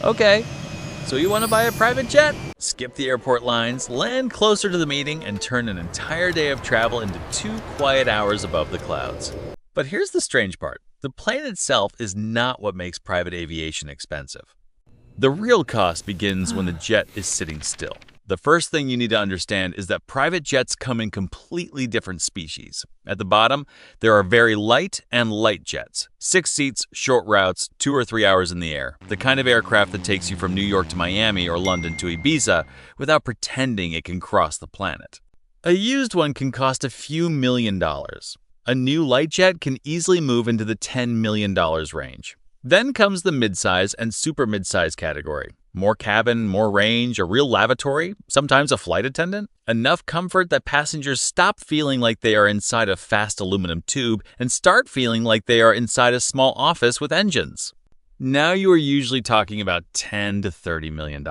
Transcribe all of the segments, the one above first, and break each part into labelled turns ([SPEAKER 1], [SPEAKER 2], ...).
[SPEAKER 1] Okay, so you want to buy a private jet? Skip the airport lines, land closer to the meeting, and turn an entire day of travel into 2 quiet hours above the clouds. But here's the strange part. The plane itself is not what makes private aviation expensive. The real cost begins when the jet is sitting still. The first thing you need to understand is that private jets come in completely different species. At the bottom, there are very light and light jets. 6 seats, short routes, 2 or 3 hours in the air. The kind of aircraft that takes you from New York to Miami or London to Ibiza without pretending it can cross the planet. A used one can cost a few $1,000,000. A new light jet can easily move into the $10 million range. Then comes the midsize and super midsize category. More cabin, more range, a real lavatory, sometimes a flight attendant. Enough comfort that passengers stop feeling like they are inside a fast aluminum tube and start feeling like they are inside a small office with engines. Now you are usually talking about $10 to $30 million.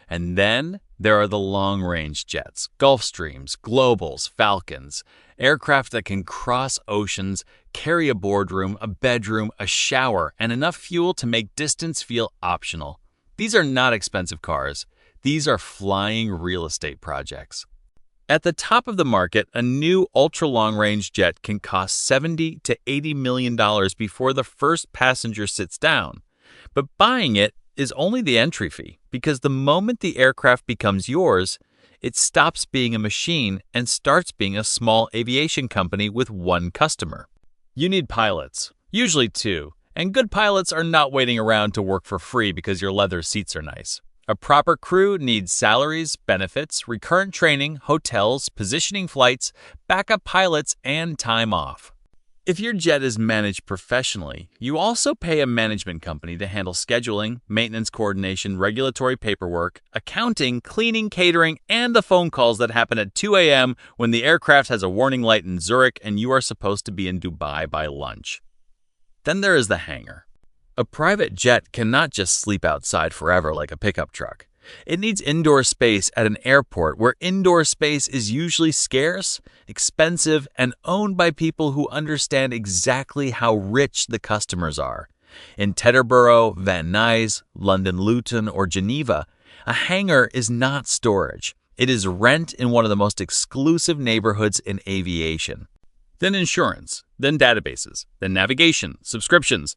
[SPEAKER 1] And then there are the long-range jets, Gulfstreams, Globals, Falcons, aircraft that can cross oceans, carry a boardroom, a bedroom, a shower, and enough fuel to make distance feel optional. These are not expensive cars. These are flying real estate projects. At the top of the market, a new ultra-long-range jet can cost $70 to $80 million before the first passenger sits down. But buying it is only the entry fee, because the moment the aircraft becomes yours, it stops being a machine and starts being a small aviation company with one customer. You need pilots, usually 2, and good pilots are not waiting around to work for free because your leather seats are nice. A proper crew needs salaries, benefits, recurrent training, hotels, positioning flights, backup pilots, and time off. If your jet is managed professionally, you also pay a management company to handle scheduling, maintenance coordination, regulatory paperwork, accounting, cleaning, catering, and the phone calls that happen at 2 a.m. when the aircraft has a warning light in Zurich and you are supposed to be in Dubai by lunch. Then there is the hangar. A private jet cannot just sleep outside forever like a pickup truck. It needs indoor space at an airport where indoor space is usually scarce, expensive, and owned by people who understand exactly how rich the customers are. In Teterboro, Van Nuys, London Luton, or Geneva, a hangar is not storage. It is rent in one of the most exclusive neighborhoods in aviation. Then insurance, then databases, then navigation, subscriptions,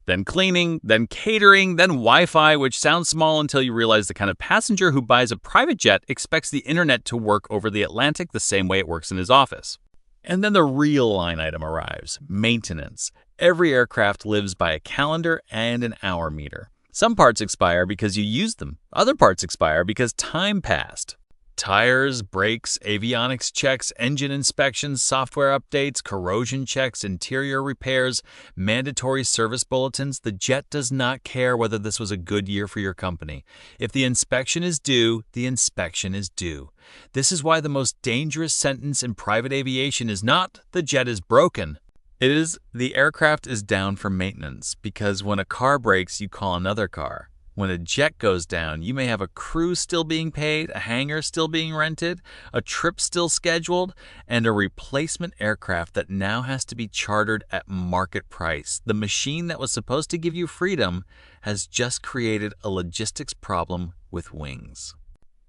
[SPEAKER 1] then cleaning, then catering, then Wi-Fi, which sounds small until you realize the kind of passenger who buys a private jet expects the internet to work over the Atlantic the same way it works in his office. And then the real line item arrives, maintenance. Every aircraft lives by a calendar and an hour meter. Some parts expire because you used them. Other parts expire because time passed. Tires, brakes, avionics checks, engine inspections, software updates, corrosion checks, interior repairs, mandatory service bulletins. The jet does not care whether this was a good year for your company. If the inspection is due, the inspection is due. This is why the most dangerous sentence in private aviation is not "the jet is broken." It is "the aircraft is down for maintenance," because when a car breaks, you call another car. When a jet goes down, you may have a crew still being paid, a hangar still being rented, a trip still scheduled, and a replacement aircraft that now has to be chartered at market price. The machine that was supposed to give you freedom has just created a logistics problem with wings.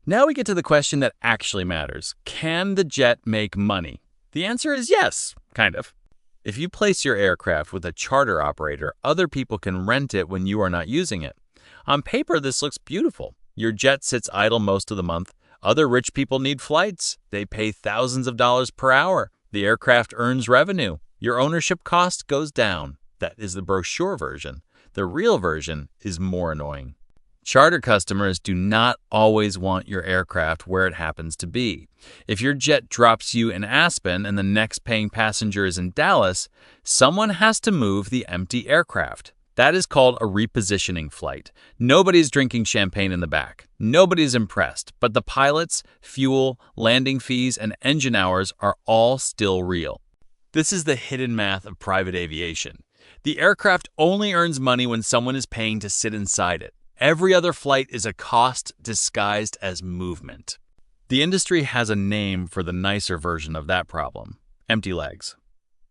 [SPEAKER 1] Now we get to the question that actually matters. Can the jet make money? The answer is yes, kind of. If you place your aircraft with a charter operator, other people can rent it when you are not using it. On paper, this looks beautiful. Your jet sits idle most of the month. Other rich people need flights. They pay thousands of dollars per hour. The aircraft earns revenue. Your ownership cost goes down. That is the brochure version. The real version is more annoying. Charter customers do not always want your aircraft where it happens to be. If your jet drops you in Aspen and the next paying passenger is in Dallas, someone has to move the empty aircraft. That is called a repositioning flight. Nobody's drinking champagne in the back. Nobody's impressed, but the pilots, fuel, landing fees, and engine hours are all still real. This is the hidden math of private aviation. The aircraft only earns money when someone is paying to sit inside it. Every other flight is a cost disguised as movement. The industry has a name for the nicer version of that problem: empty legs.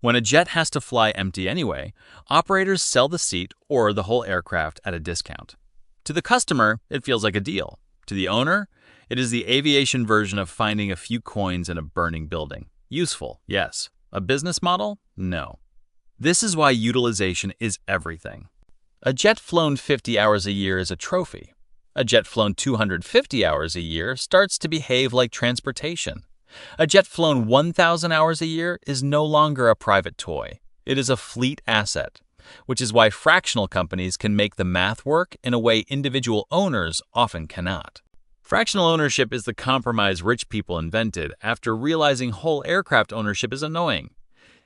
[SPEAKER 1] When a jet has to fly empty anyway, operators sell the seat or the whole aircraft at a discount. To the customer, it feels like a deal. To the owner, it is the aviation version of finding a few coins in a burning building. Useful, yes. A business model? No. This is why utilization is everything. A jet flown 50 hours a year is a trophy. A jet flown 250 hours a year starts to behave like transportation. A jet flown 1,000 hours a year is no longer a private toy. It is a fleet asset, which is why fractional companies can make the math work in a way individual owners often cannot. Fractional ownership is the compromise rich people invented after realizing whole aircraft ownership is annoying.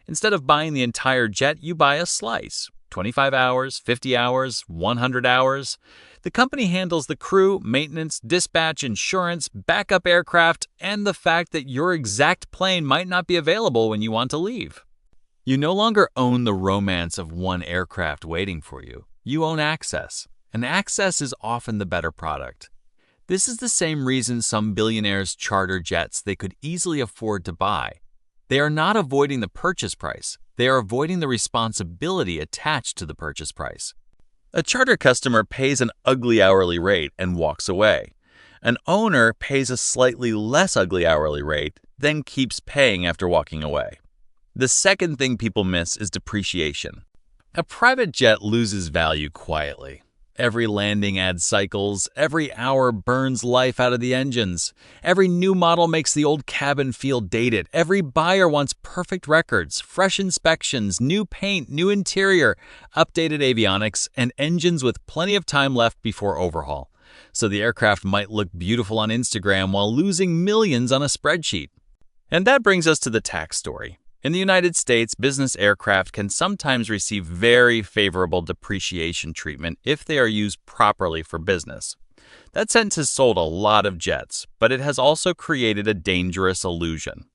[SPEAKER 1] Instead of buying the entire jet, you buy a slice. 25 hours, 50 hours, 100 hours. The company handles the crew, maintenance, dispatch, insurance, backup aircraft, and the fact that your exact plane might not be available when you want to leave. You no longer own the romance of one aircraft waiting for you. You own access, and access is often the better product. This is the same reason some billionaires charter jets they could easily afford to buy. They are not avoiding the purchase price. They are avoiding the responsibility attached to the purchase price. A charter customer pays an ugly hourly rate and walks away. An owner pays a slightly less ugly hourly rate, then keeps paying after walking away. The second thing people miss is depreciation. A private jet loses value quietly. Every landing adds cycles, every hour burns life out of the engines. Every new model makes the old cabin feel dated. Every buyer wants perfect records, fresh inspections, new paint, new interior, updated avionics, and engines with plenty of time left before overhaul. So the aircraft might look beautiful on Instagram while losing millions on a spreadsheet. And that brings us to the tax story. In the United States, business aircraft can sometimes receive very favorable depreciation treatment if they are used properly for business. That sentence has sold a lot of jets, but it has also created a dangerous illusion.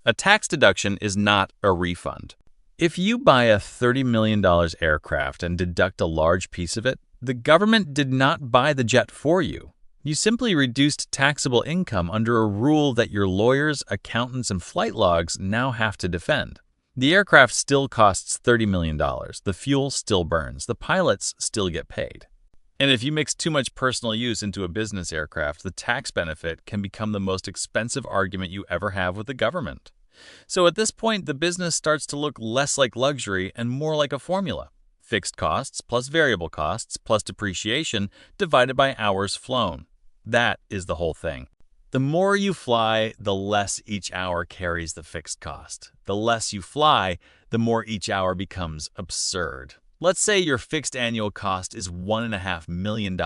[SPEAKER 1] A tax deduction is not a refund. If you buy a $30 million aircraft and deduct a large piece of it, the government did not buy the jet for you. You simply reduced taxable income under a rule that your lawyers, accountants, and flight logs now have to defend. The aircraft still costs $30 million. The fuel still burns. The pilots still get paid. And if you mix too much personal use into a business aircraft, the tax benefit can become the most expensive argument you ever have with the government. So at this point, the business starts to look less like luxury and more like a formula. Fixed costs plus variable costs plus depreciation divided by hours flown. That is the whole thing. The more you fly, the less each hour carries the fixed cost. The less you fly, the more each hour becomes absurd. Let's say your fixed annual cost is $1.5 million.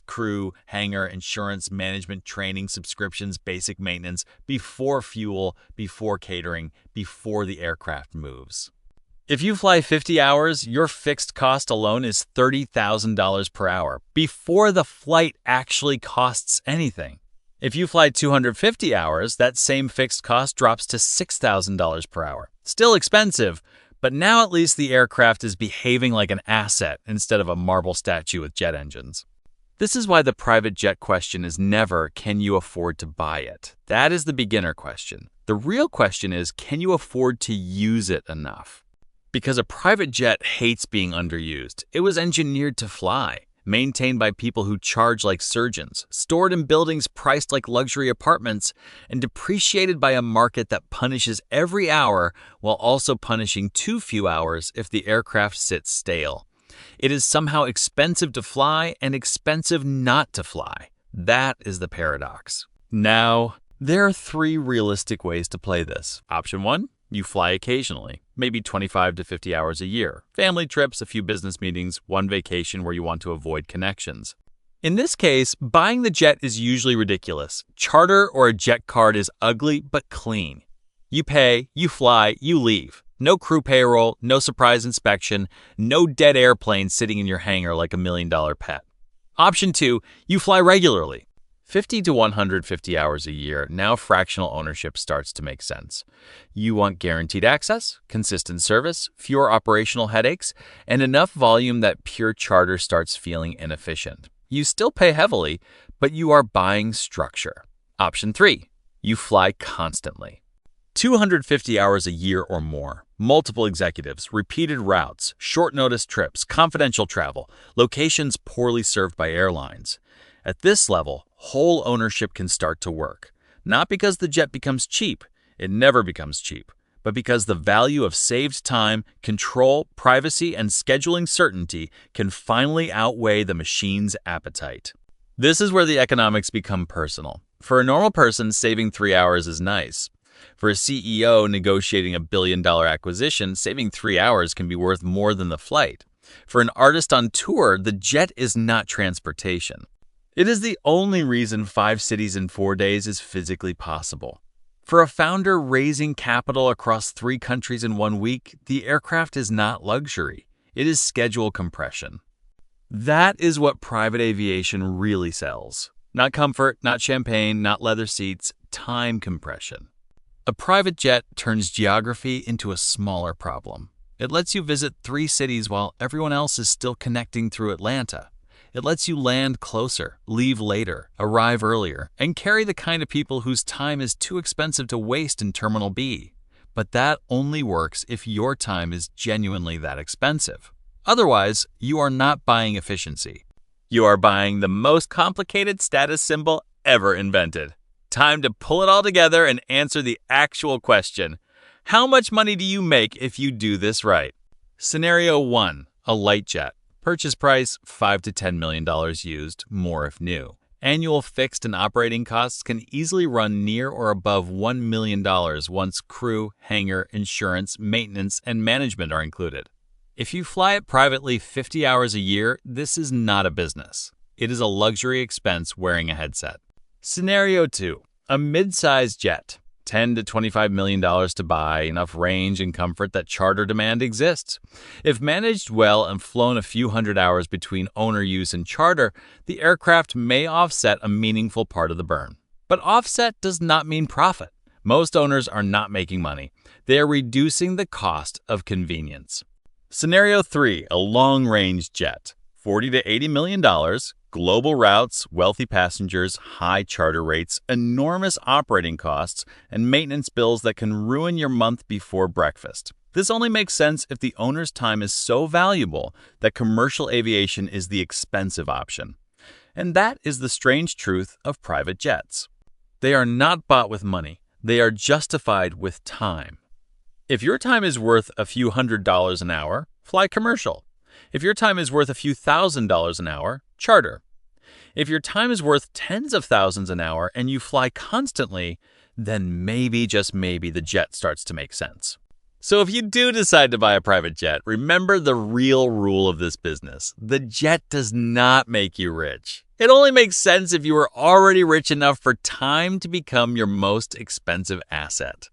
[SPEAKER 1] Crew, hangar, insurance, management, training, subscriptions, basic maintenance, before fuel, before catering, before the aircraft moves. If you fly 50 hours, your fixed cost alone is $30,000 per hour before the flight actually costs anything. If you fly 250 hours, that same fixed cost drops to $6,000 per hour. Still expensive, but now at least the aircraft is behaving like an asset instead of a marble statue with jet engines. This is why the private jet question is never, can you afford to buy it? That is the beginner question. The real question is, can you afford to use it enough? Because a private jet hates being underused. It was engineered to fly, maintained by people who charge like surgeons, stored in buildings priced like luxury apartments, and depreciated by a market that punishes every hour while also punishing too few hours if the aircraft sits stale. It is somehow expensive to fly and expensive not to fly. That is the paradox. Now, there are 3 realistic ways to play this. Option 1. You fly occasionally, maybe 25 to 50 hours a year. Family trips, a few business meetings, one vacation where you want to avoid connections. In this case, buying the jet is usually ridiculous. Charter or a jet card is ugly but clean. You pay, you fly, you leave. No crew payroll, no surprise inspection, no dead airplane sitting in your hangar like $1 million pet. Option 2, you fly regularly. 50 to 150 hours a year, now fractional ownership starts to make sense. You want guaranteed access, consistent service, fewer operational headaches, and enough volume that pure charter starts feeling inefficient. You still pay heavily, but you are buying structure. Option 3, you fly constantly. 250 hours a year or more, multiple executives, repeated routes, short-notice trips, confidential travel, locations poorly served by airlines. At this level, whole ownership can start to work. Not because the jet becomes cheap, it never becomes cheap, but because the value of saved time, control, privacy, and scheduling certainty can finally outweigh the machine's appetite. This is where the economics become personal. For a normal person, saving 3 hours is nice. For a CEO negotiating a billion-dollar acquisition, saving 3 hours can be worth more than the flight. For an artist on tour, the jet is not transportation. It is the only reason 5 cities in 4 days is physically possible. For a founder raising capital across 3 countries in 1 week, the aircraft is not luxury. It is schedule compression. That is what private aviation really sells. Not comfort, not champagne, not leather seats, time compression. A private jet turns geography into a smaller problem. It lets you visit 3 cities while everyone else is still connecting through Atlanta. It lets you land closer, leave later, arrive earlier, and carry the kind of people whose time is too expensive to waste in Terminal B. But that only works if your time is genuinely that expensive. Otherwise, you are not buying efficiency. You are buying the most complicated status symbol ever invented. Time to pull it all together and answer the actual question. How much money do you make if you do this right? Scenario 1. A light jet. Purchase price $5 to $10 million used, more if new. Annual fixed and operating costs can easily run near or above $1 million once crew, hangar, insurance, maintenance, and management are included. If you fly it privately 50 hours a year, this is not a business. It is a luxury expense wearing a headset. Scenario 2. A mid-sized jet. $10 to $25 million to buy, enough range and comfort that charter demand exists. If managed well and flown a few hundred hours between owner use and charter, the aircraft may offset a meaningful part of the burn. But offset does not mean profit. Most owners are not making money. They are reducing the cost of convenience. Scenario 3. A long-range jet. $40 to $80 million, global routes, wealthy passengers, high charter rates, enormous operating costs, and maintenance bills that can ruin your month before breakfast. This only makes sense if the owner's time is so valuable that commercial aviation is the expensive option. And that is the strange truth of private jets. They are not bought with money. They are justified with time. If your time is worth a few $100s an hour, fly commercial. If your time is worth a few $1,000s an hour, charter. If your time is worth tens of thousands an hour and you fly constantly, then maybe, just maybe, the jet starts to make sense. So if you do decide to buy a private jet, remember the real rule of this business. The jet does not make you rich. It only makes sense if you are already rich enough for time to become your most expensive asset.